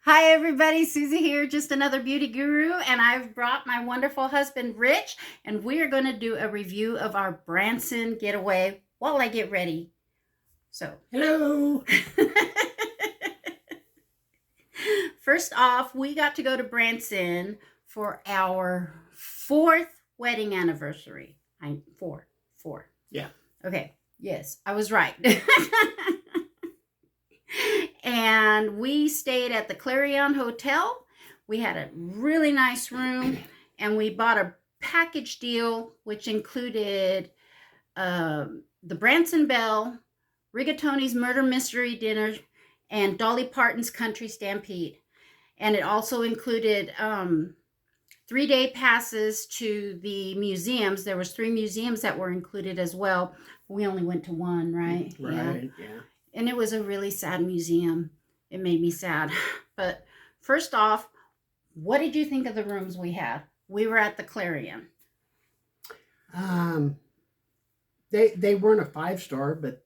Hi everybody, Susie here, just another beauty guru, and I've brought my wonderful husband Rich, and we are going to do a review of our Branson getaway while I get ready. So, Hello. first off, we got to go to Branson for our 4th wedding anniversary. Four. Yeah. Okay, yes, I was right. And we stayed at the Clarion Hotel. We had a really nice room, and we bought a package deal, which included the Branson Bell, Rigatoni's Murder Mystery Dinner, and Dolly Parton's Country Stampede. And it also included 3-day passes to the museums. There was 3 museums that were included as well. We only went to one, right? Right. Yeah. And it was a really sad museum. It made me sad. But first off, what did you think of the rooms we had? We were at the Clarion. They weren't a 5-star, but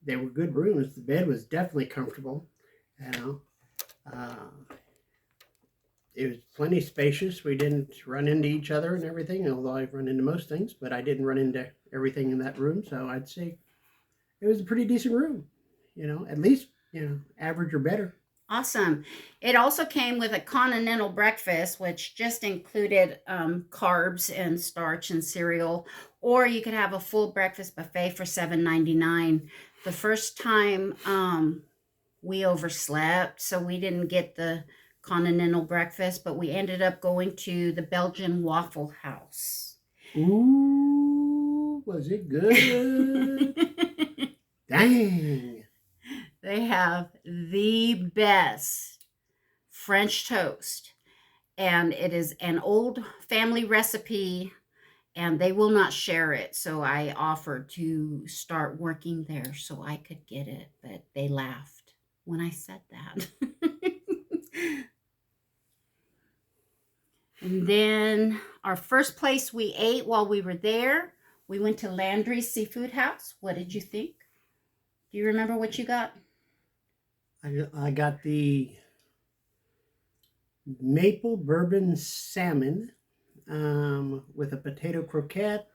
they were good rooms. The bed was definitely comfortable. You know, it was plenty spacious. We didn't run into each other and everything, although I've run into most things, but I didn't run into everything in that room. So I'd say it was a pretty decent room. At least average or better. Awesome. It also came with a continental breakfast, which just included carbs and starch and cereal, or you could have a full breakfast buffet for $7.99. The first time we overslept, so we didn't get the continental breakfast, but we ended up going to the Belgian Waffle House. Ooh, was it good? Dang. They have the best French toast, and it is an old family recipe, and they will not share it. So I offered to start working there so I could get it, but they laughed when I said that. And then our first place we ate while we were there, we went to Landry's Seafood House. What did you think? Do you remember what you got? I got the maple bourbon salmon with a potato croquette,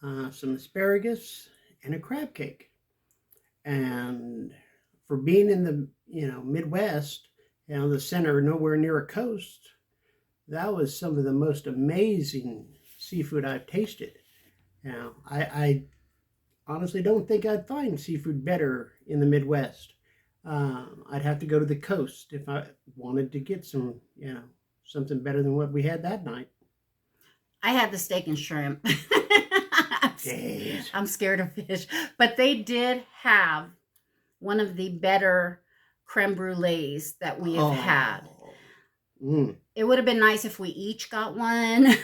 some asparagus, and a crab cake. And for being in the Midwest, the center, nowhere near a coast, that was some of the most amazing seafood I've tasted. I honestly don't think I'd find seafood better in the Midwest. I'd have to go to the coast if I wanted to get some, something better than what we had that night. I had the steak and shrimp. Jeez. I'm scared of fish. But they did have one of the better creme brulees that we have had. It would have been nice if we each got one.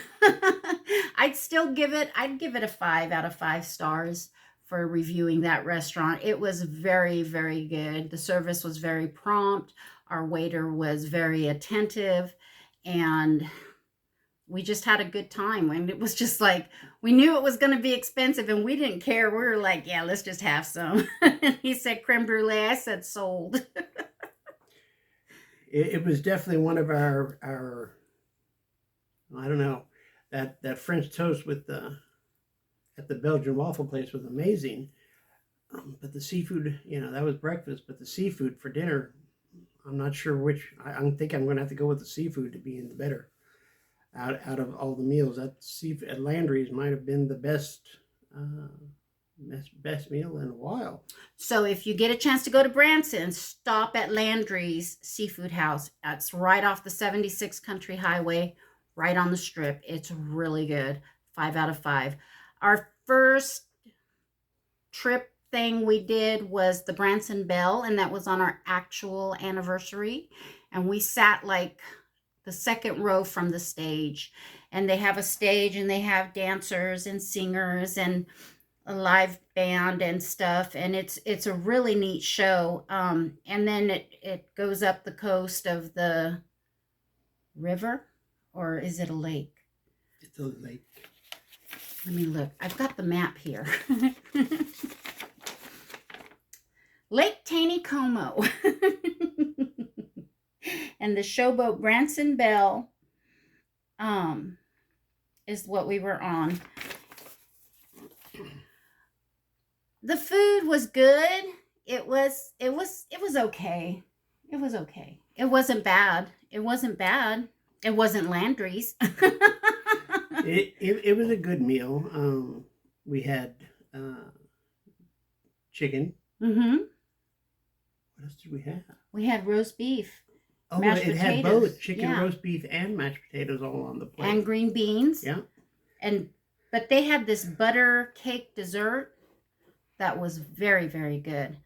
I'd give it a 5 out of 5 stars for reviewing that restaurant. It was very, very good. The service was very prompt. Our waiter was very attentive, and we just had a good time. And it was just like, we knew it was going to be expensive, and we didn't care. We were like, yeah, let's just have some. He said creme brulee. I said sold. It was definitely one of our I don't know, that French toast with at the Belgian waffle place was amazing. But the seafood, that was breakfast, but the seafood for dinner, I'm not sure which. I think I'm going to have to go with the seafood to be in the better out of all the meals. That seafood at Landry's might have been the best meal in a while. So if you get a chance to go to Branson, stop at Landry's Seafood House. It's right off the 76 Country Highway, right on the strip. It's really good. 5 out of 5. Our first trip thing we did was the Branson Bell, and that was on our actual anniversary. And we sat like the second row from the stage. And they have a stage, and they have dancers and singers and a live band and stuff, and it's a really neat show. And then it goes up the coast of the river, or is it a lake? It's a lake. Let me look. I've got the map here. Lake Taneycomo. And the showboat Branson Bell um is what we were on. The food was good. It was okay. It was okay. It wasn't bad. It wasn't bad. It wasn't Landry's. It was a good meal. We had chicken. Mm-hmm. What else did we have? We had roast beef, Oh, mashed it had both potatoes, chicken, yeah, roast beef, and mashed potatoes all on the and plate. green beans. Yeah, And but they had this butter cake dessert that was very, very good.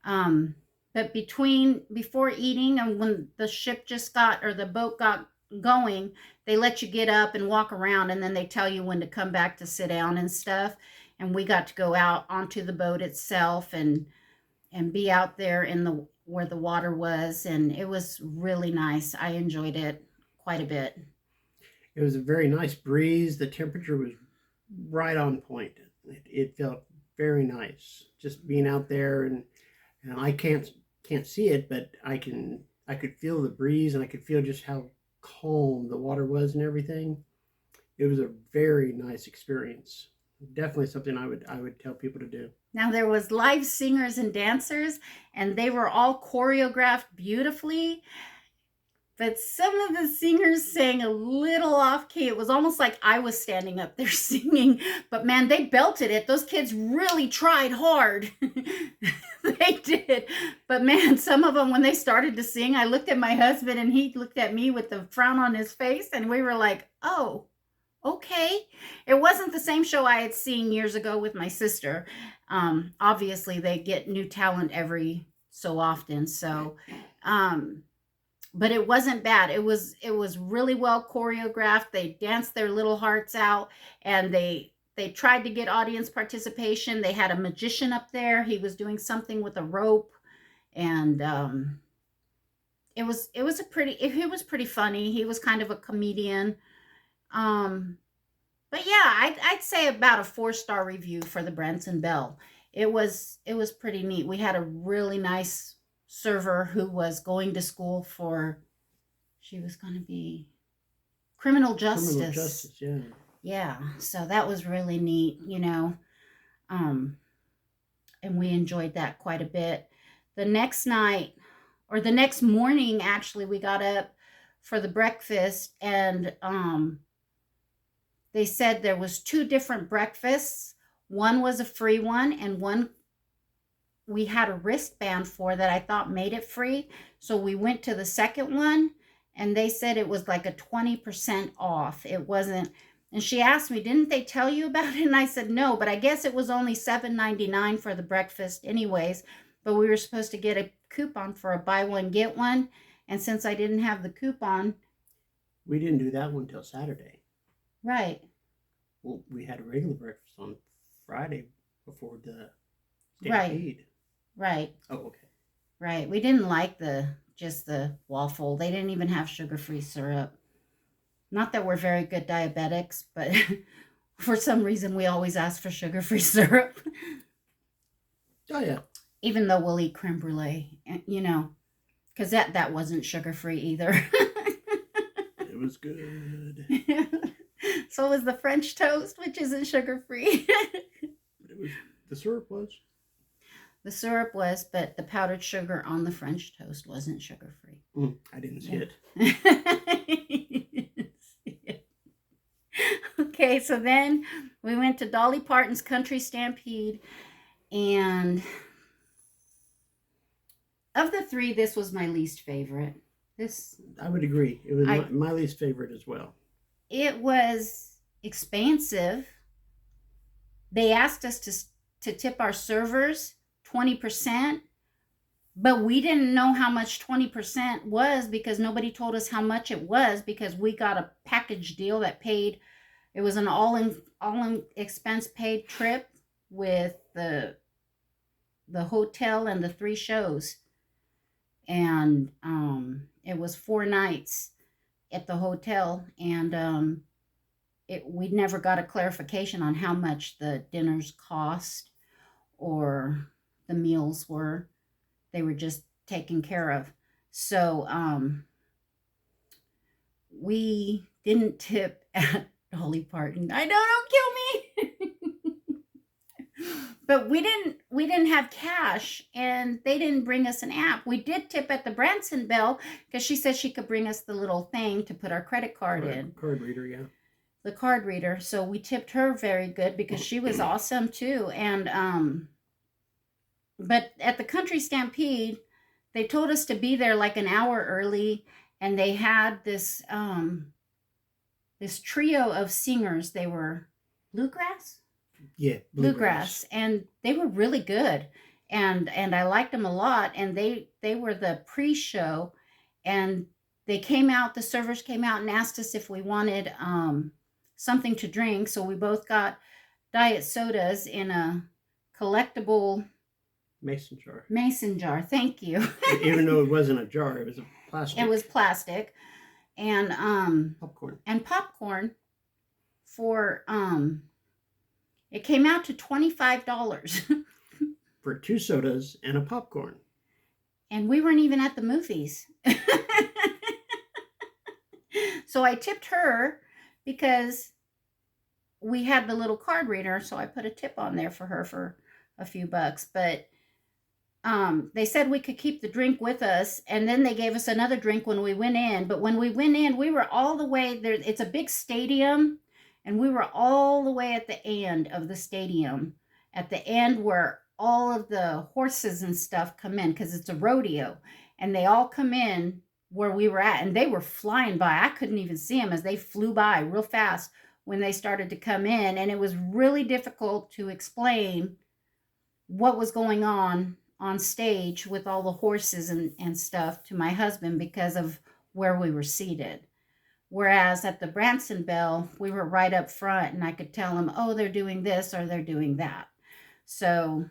Um, but before eating and when the ship just got or the boat got going, they let you get up and walk around, and then they tell you when to come back to sit down and stuff. And we got to go out onto the boat itself and be out there in the where the water was, and it was really nice. I enjoyed it quite a bit. it was a very nice breeze. The temperature was right on point. It felt very nice just being out there, and I can't see it, but I could feel the breeze, and I could feel just how calm the water was and everything. It was a very nice experience. Definitely something I would tell people to do. Now there was live singers and dancers, and they were all choreographed beautifully, but some of the singers sang a little off key. It was almost like I was standing up there singing, but man, they belted it. Those kids really tried hard. They did. But man, some of them, when they started to sing, I looked at my husband and he looked at me with a frown on his face, and we were like, oh, okay. It wasn't the same show I had seen years ago with my sister. Obviously, they get new talent every so often. So, um, but it wasn't bad. It was really well choreographed. They danced their little hearts out, and they tried to get audience participation. They had a magician up there. He was doing something with a rope, and it was pretty funny. He was kind of a comedian. Um, but yeah, I'd say about a 4-star review for the Branson Bell. It was pretty neat. We had a really nice server who was going to school for she was going to be criminal Criminal justice. justice, yeah. Yeah, so that was really neat. Um, and we enjoyed that quite a bit. The next night, or the next morning, actually, we got up for the breakfast, and they said there was two different breakfasts. One was a free one, and one we had a wristband for that I thought made it free. So we went to the second one, and they said it was like a 20% off. It wasn't. And she asked me, "Didn't they tell you about it?" And I said, "No, but I guess it was only $7.99 for the breakfast anyways, but we were supposed to get a coupon for a buy one get one, and since I didn't have the coupon." We didn't do that one till Saturday. Right. Well, we had a regular breakfast on Friday before the Right. stampede. Right. Oh, okay. Right. We didn't like the waffle. They didn't even have sugar-free syrup. Not that we're very good diabetics, but for some reason we always ask for sugar-free syrup, Oh yeah, even though we'll eat creme brulee, because that wasn't sugar-free either. it was good. So was the French toast, which isn't sugar-free. It was the syrup was. The syrup was, but the powdered sugar on the French toast wasn't sugar-free. I didn't see Yeah. it. Okay, so then we went to Dolly Parton's Country Stampede, and of the three, this was my least favorite. This I would agree. It was I my least favorite as well. It was expansive. They asked us to tip our servers 20%, but we didn't know how much 20% was because nobody told us how much it was because we got a package deal that paid. It was an all in expense paid trip with the hotel and the 3 shows, and it was 4 nights at the hotel, and we never got a clarification on how much the dinners cost or the meals were. They were just taken care of. So we didn't tip at Dolly Parton. I know, don't kill me. But we didn't have cash, and they didn't bring us an app. We did tip at the Branson Bell because she said she could bring us the little thing to put our credit card in. Card reader, yeah. The card reader. So we tipped her very good because she was awesome too. And but at the Country Stampede, they told us to be there like an hour early, and they had this trio of singers. They were bluegrass, Yeah, bluegrass, and they were really good, and I liked them a lot. And they were the pre-show, and they came out. The servers came out and asked us if we wanted something to drink. So we both got diet sodas in a collectible mason jar. Mason jar. Thank you. Even though it wasn't a jar, it was a plastic. It was plastic, and popcorn for it came out to $25 for 2 sodas and a popcorn. And we weren't even at the movies. So I tipped her because we had the little card reader, so I put a tip on there for her for a few bucks. But they said we could keep the drink with us, and then they gave us another drink when we went in. But when we went in, we were all the way there. It's a big stadium, and we were all the way at the end of the stadium, at the end where all of the horses and stuff come in, because it's a rodeo, and they all come in where we were at, and they were flying by. I couldn't even see them as they flew by real fast when they started to come in, and it was really difficult to explain what was going on stage with all the horses and stuff to my husband because of where we were seated. Whereas at the Branson Bell, we were right up front, and I could tell him, oh, they're doing this or they're doing that. So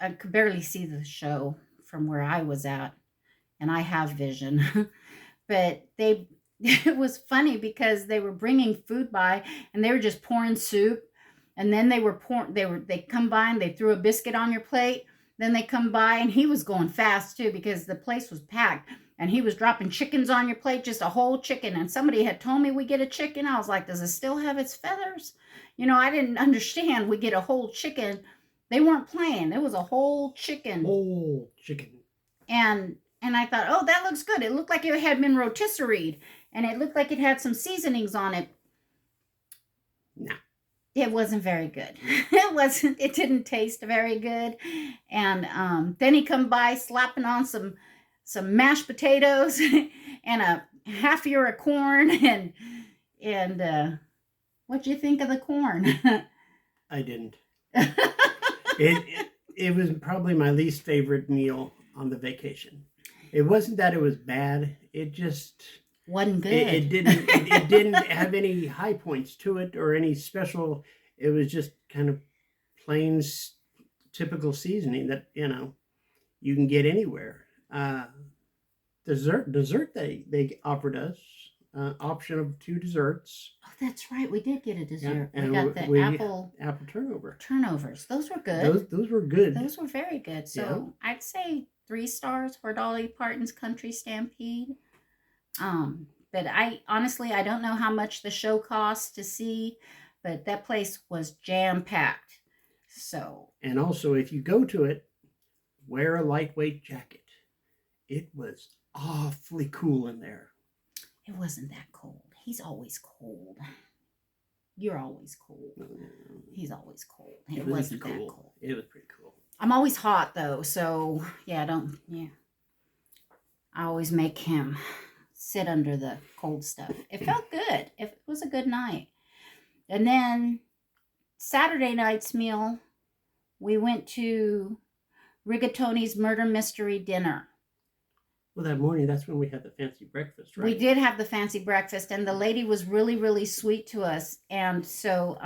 I could barely see the show from where I was at, and I have vision. But it was funny because they were bringing food by, and they were just pouring soup, and then they come by and they threw a biscuit on your plate. Then they come by, and he was going fast too because the place was packed, and he was dropping chickens on your plate, just a whole chicken. And somebody had told me we get a chicken. I was like, does it still have its feathers? I didn't understand. We get a whole chicken. They weren't playing. It was a whole chicken. Whole chicken. And I thought, oh, that looks good. It looked like it had been rotisseried, and it looked like it had some seasonings on it. No. It wasn't very good. It didn't taste very good. And then he come by slapping on some mashed potatoes and a half ear of corn. And what'd you think of the corn? I didn't. It was probably my least favorite meal on the vacation. It wasn't that it was bad. It just wasn't good. It didn't have any high points to it or any special. It was just kind of plain, typical seasoning that you can get anywhere. Dessert they offered us option of 2 desserts. Oh, that's right. We did get a dessert. Yeah, we got the apple turnovers. Those were good. Those were good. Those were very good. So yeah. I'd say 3 stars for Dolly Parton's Country Stampede. But I don't know how much the show cost to see, but that place was jam-packed. So. And also, if you go to it, wear a lightweight jacket. It was awfully cool in there. It wasn't that cold. He's always cold. You're always cold. He's always cold. It wasn't that cold. It was pretty cool. I'm always hot though, so I always make him sit under the cold stuff. It felt good. It was a good night. And then Saturday night's meal, we went to Rigatoni's Murder Mystery Dinner. Well, that morning, that's when we had the fancy breakfast, right? We did have the fancy breakfast, and the lady was really, really sweet to us. And so...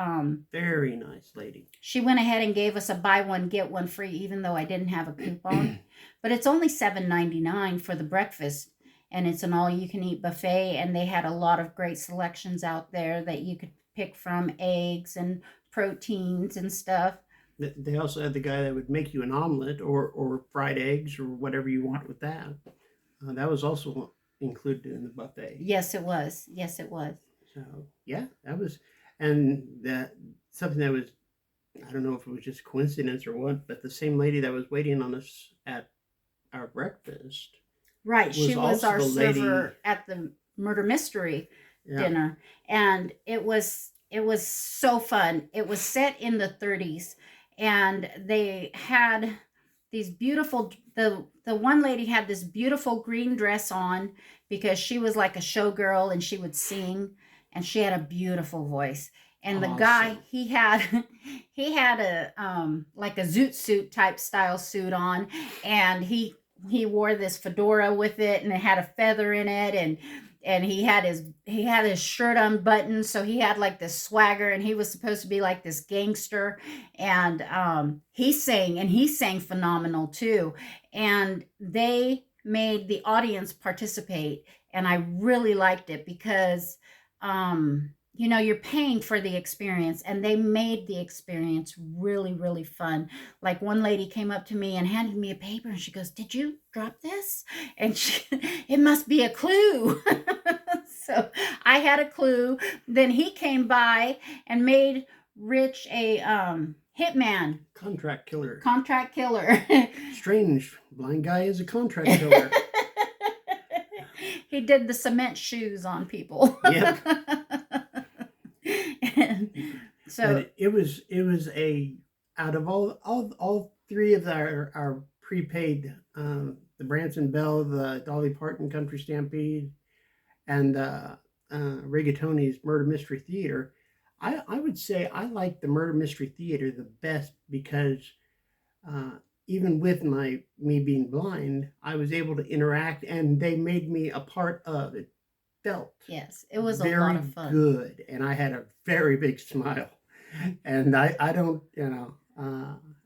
very nice lady. She went ahead and gave us a buy one, get one free, even though I didn't have a coupon. But it's only $7.99 for the breakfast, and it's an all-you-can-eat buffet, and they had a lot of great selections out there that you could pick from, eggs and proteins and stuff. They also had the guy that would make you an omelet or fried eggs or whatever you want with that. That was also included in the buffet. Yes, it was. Yes, it was. So yeah, that was, and that something that was, I don't know if it was just coincidence or what, but the same lady that was waiting on us at our breakfast Right. She was was also our the lady. server at the murder mystery Yeah, dinner, and it was so fun. It was set in the 30s, and they had these beautiful the one lady had this beautiful green dress on because she was like a showgirl and she would sing, and she had a beautiful voice. And the guy, awesome. he had he had a like a zoot suit type style suit on, and he wore this fedora with it, and it had a feather in it, and he had his shirt unbuttoned, so he had like this swagger, and he was supposed to be like this gangster. And he sang phenomenal too, and they made the audience participate, and I really liked it because you're paying for the experience, and they made the experience really, really fun. Like, one lady came up to me and handed me a paper, and she goes, "Did you drop this?" And it must be a clue. So I had a clue. Then he came by and made Rich a hitman, Contract killer. contract killer. Strange. Blind guy is a contract killer. He did the cement shoes on people. Yep. And But so, it was a, out of all three of our prepaid, the Branson Bell, the Dolly Parton Country Stampede, and Rigatoni's Murder Mystery Theater, I would say I like the Murder Mystery Theater the best because, uh, even with me being blind, I was able to interact, and they made me a part of it. Felt yes, it was a lot very of fun. good, and I had a very big smile. And I don't,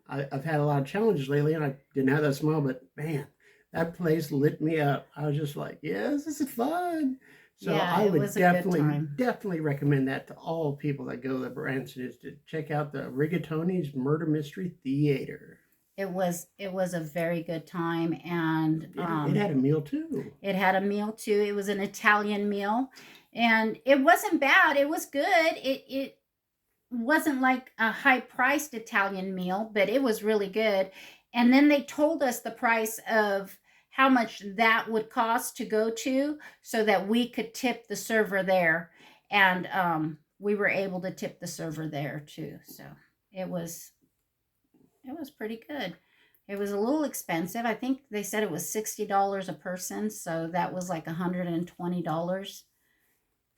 I've had a lot of challenges lately, and I didn't have that smile, but man, that place lit me up. I was just like, yes, this is fun. So Yeah, I it would was a good time. definitely recommend that to all people that go to Branson, is to check out the Rigatoni's Murder Mystery Theater. It was a very good time, and It had a meal too. it had a meal too. It was an Italian meal, and it wasn't bad. It was good. It wasn't like a high priced Italian meal, but it was really good. And then they told us the price of how much that would cost to go to, so that we could tip the server there. And we were able to tip the server there too. So it was it was pretty good. It was a little expensive. I think they said it was $60 a person, so that was like $120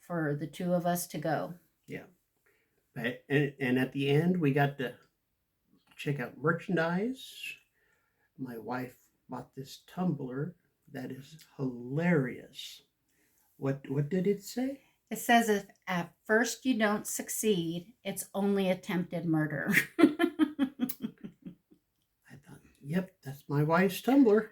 for the two of us to go. Yeah, but and at the end we got to check out merchandise. My wife bought this tumbler that is hilarious. What did it say? It says, if at first you don't succeed, it's only attempted murder. I thought, yep, that's my wife's tumbler.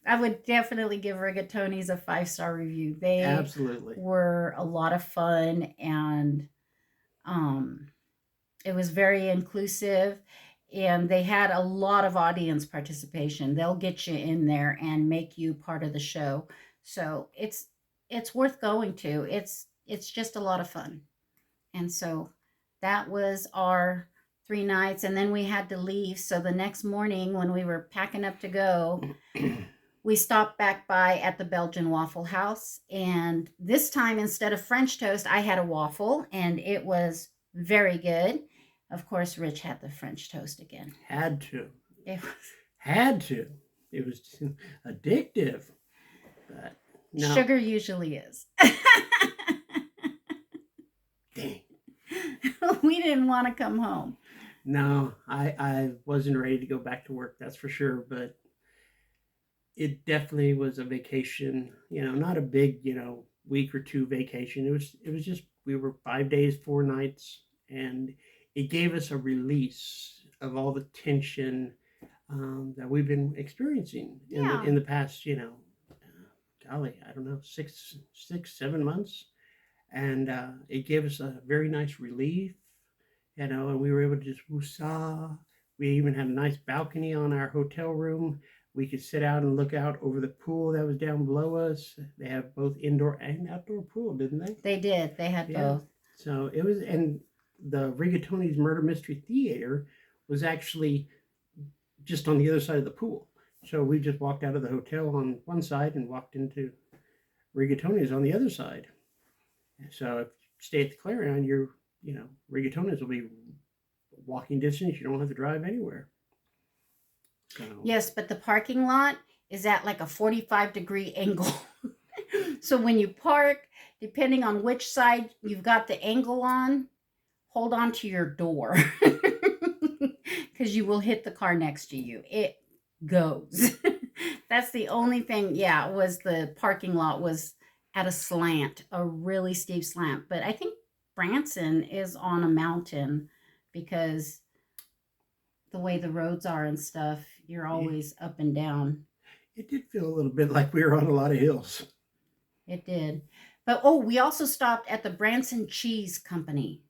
I would definitely give Rigatoni's a 5-star review. They Absolutely. were a lot of fun, and um, it was very inclusive, and they had a lot of audience participation. They'll get you in there and make you part of the show. So it's worth going to. It's just a lot of fun. And so that was our 3 nights, and then we had to leave. So the next morning, when we were packing up to go, we stopped back by at the Belgian Waffle House. And this time, instead of French toast, I had a waffle, and it was very good. Of course, Rich had the French toast again. Had to. It was, Had to. It was addictive. But no. sugar usually is. Dang. We didn't want to come home. No, I wasn't ready to go back to work, that's for sure. But it definitely was a vacation, not a big, week or two vacation. It was just, we were 5 days, 4 nights, and it gave us a release of all the tension, that we've been experiencing Yeah. in the past, golly, I don't know, 7 months, and it gave us a very nice relief, and we were able to just woosah. We even had a nice balcony on our hotel room We could sit out and look out over the pool that was down below us. They have both indoor and outdoor pool, didn't they? They did. They had Yeah. both. So it was, and the Rigatoni's Murder Mystery Theater was actually just on the other side of the pool. So we just walked out of the hotel on one side and walked into Rigatoni's on the other side. So if you stay at the Clarion, Rigatoni's will be walking distance. You don't have to drive anywhere. So Yes, but the parking lot is at like a 45-degree angle. So when you park, depending on which side you've got the angle on, hold on to your door because you will hit the car next to you. It goes. That's the only thing. Yeah, was the parking lot was at a slant, a really steep slant. But I think Branson is on a mountain because the way the roads are and stuff, you're always up and down. it did feel a little bit like we were on a lot of hills. It did. But oh, we also stopped at the Branson Cheese Company.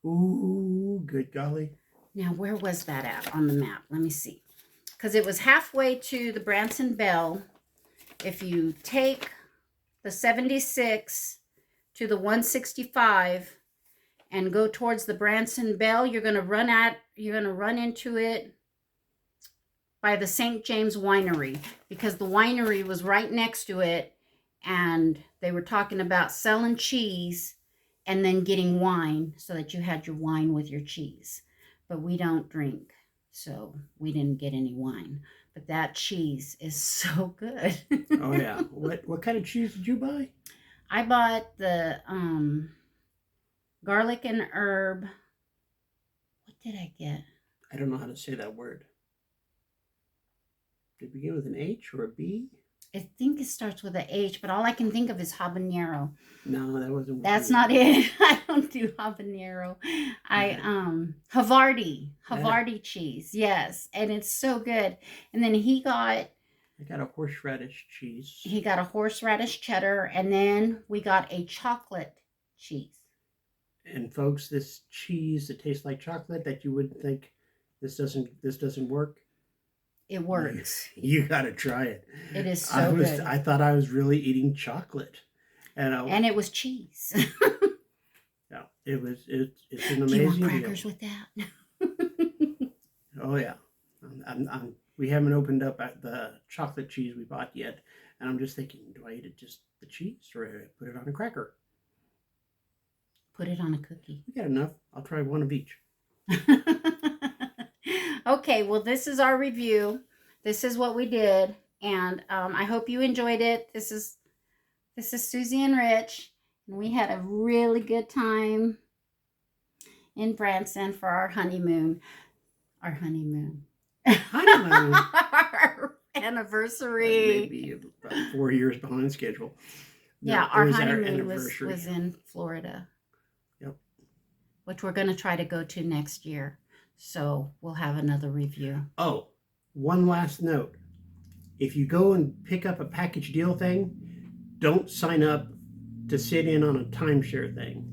Ooh, good golly. Now, where was that at on the map? Let me see. Because it was halfway to the Branson Bell. If you take the 76 to the 165 and go towards the Branson Bell, you're going to run into it by the St. James Winery, because the winery was right next to it, and they were talking about selling cheese and then getting wine so that you had your wine with your cheese. But we don't drink, so we didn't get any wine. But that cheese is so good. Oh yeah. What kind of cheese did you buy? I bought the garlic and herb. What did I get? I don't know how to say that word. Did it begin with an H or a B? I think it starts with a H, but all I can think of is habanero. No, that wasn't. That's not it. I don't do habanero. Havarti cheese. Yes, and it's so good. And then I got a horseradish cheese. He got a horseradish cheddar, and then we got a chocolate cheese. And folks, this cheese that tastes like chocolate that you would think this doesn't work. It works. You got to try it. It is so good. I thought I was really eating chocolate, and it was cheese. Yeah, it's an amazing. Do you want crackers with that? Oh yeah, we haven't opened up the chocolate cheese we bought yet, and I'm just thinking, do I eat it just the cheese or do I put it on a cracker? Put it on a cookie. We got enough. I'll try one of each. Okay, well, this is our review. This is what we did, and I hope you enjoyed it. This is Susie and Rich, and we had a really good time in Branson for our honeymoon. Our honeymoon. Honeymoon. Our anniversary. Maybe about 4 years behind schedule. No, yeah, our honeymoon was in Florida. Yep. Which we're going to try to go to next year. So we'll have another review. Oh, one last note. If you go and pick up a package deal thing, don't sign up to sit in on a timeshare thing.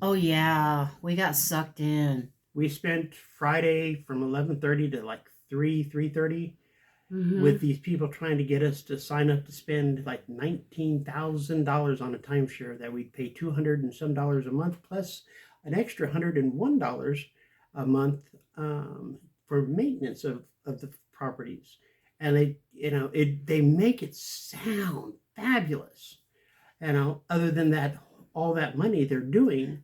Oh, yeah. We got sucked in. We spent Friday from 11:30 to like 3:30 with these people trying to get us to sign up to spend like $19,000 on a timeshare that we'd pay $200 and some a month plus an extra $101 a month for maintenance of the properties. And they make it sound fabulous. Other than that, all that money they're doing,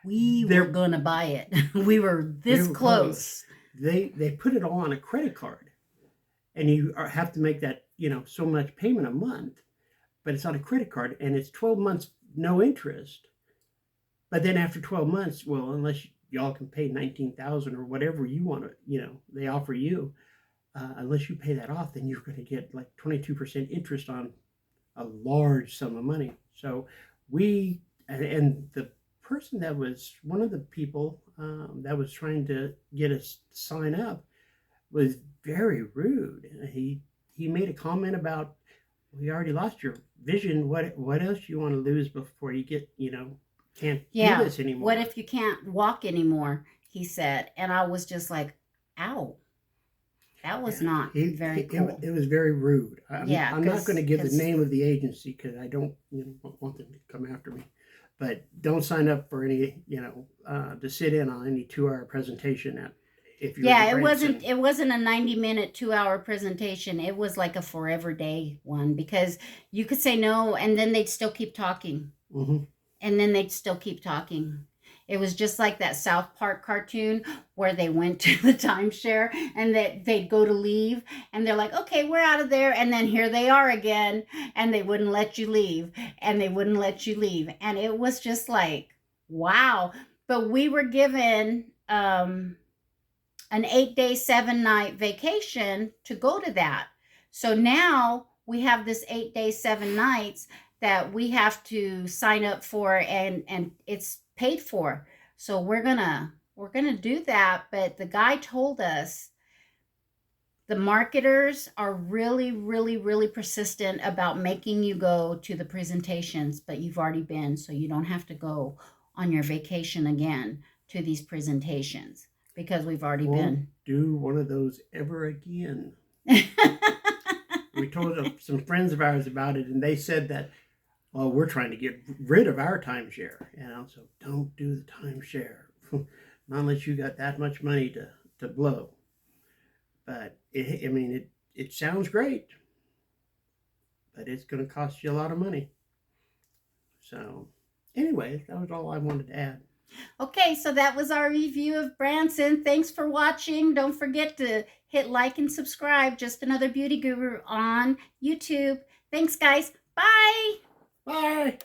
they're going to buy it. We were this close. They put it all on a credit card, and you have to make that so much payment a month, but it's on a credit card, and it's 12 months no interest. But then after 12 months, well, unless y'all can pay $19,000 or whatever you want to, they offer you, unless you pay that off, then you're going to get like 22% interest on a large sum of money. So and the person that was one of the people that was trying to get us to sign up was very rude. He made a comment about, we already lost your vision. What else you want to lose before you get, can't do this anymore? What if you can't walk anymore? He said. And I was just like, ow. That was Yeah, not very cool. it was very rude. Yeah, I'm not going to give the because name of the agency because I don't, want them to come after me. But don't sign up for any, to sit in on any 2-hour presentation at if you're in yeah, Branson. it wasn't a 90-minute, 2-hour presentation. It was like a forever day one because you could say no and then they'd still keep talking. Mm-hmm. And then they'd still keep talking. It was just like that South Park cartoon where they went to the timeshare and that they'd go to leave and they're like, okay, we're out of there. And then here they are again. And they wouldn't let you leave. And they wouldn't let you leave. And it was just like, wow. But we were given an 8-day, 7-night vacation to go to that. So now we have this 8 day, 7 nights that we have to sign up for, and it's paid for. So we're gonna do that. But the guy told us the marketers are really, really, really persistent about making you go to the presentations, but you've already been, so you don't have to go on your vacation again to these presentations because we've already Won't been. do one of those ever again. We told some friends of ours about it, and they said that, well, we're trying to get rid of our timeshare, so don't do the timeshare, not unless you got that much money to blow. But it sounds great, but it's going to cost you a lot of money. So, anyway, that was all I wanted to add. Okay, so that was our review of Branson. Thanks for watching. Don't forget to hit like and subscribe. Just Another Beauty Guru on YouTube. Thanks, guys. Bye. Bye.